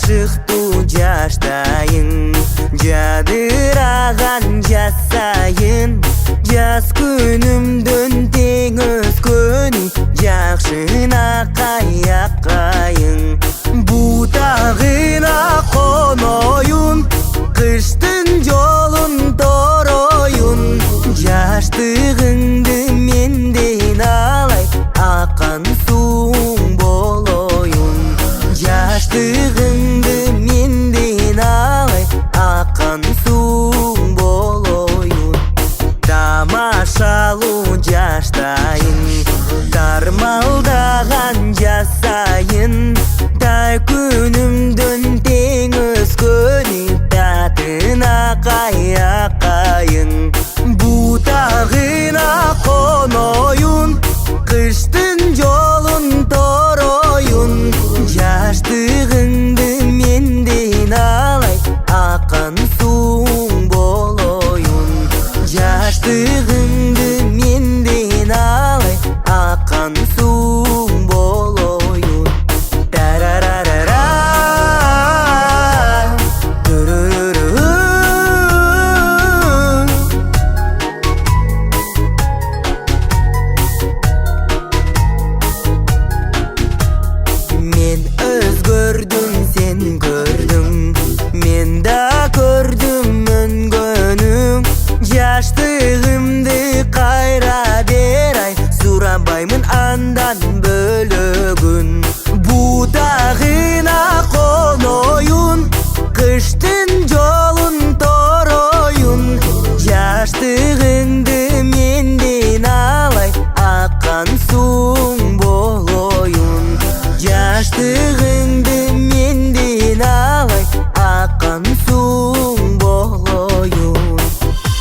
ашыктуу жаштайын, жадыраган жаз сайын, жаз күнүмдөн тең өскөнү жакшына кайяккайын. Бутагына коноюн, кыштын жолун тороюн, жаштыгыңды менден алай, акан сууң болоюн. Жаштыгыңды менден алай, акан сууң болоюн. Тамашалуу жаштайын, тармалдаган жаз сайын, тай күнүмдөн тең өскөнү татына кайяккайын. Бутагына коноюн, кыштын жолун тороюн, жашты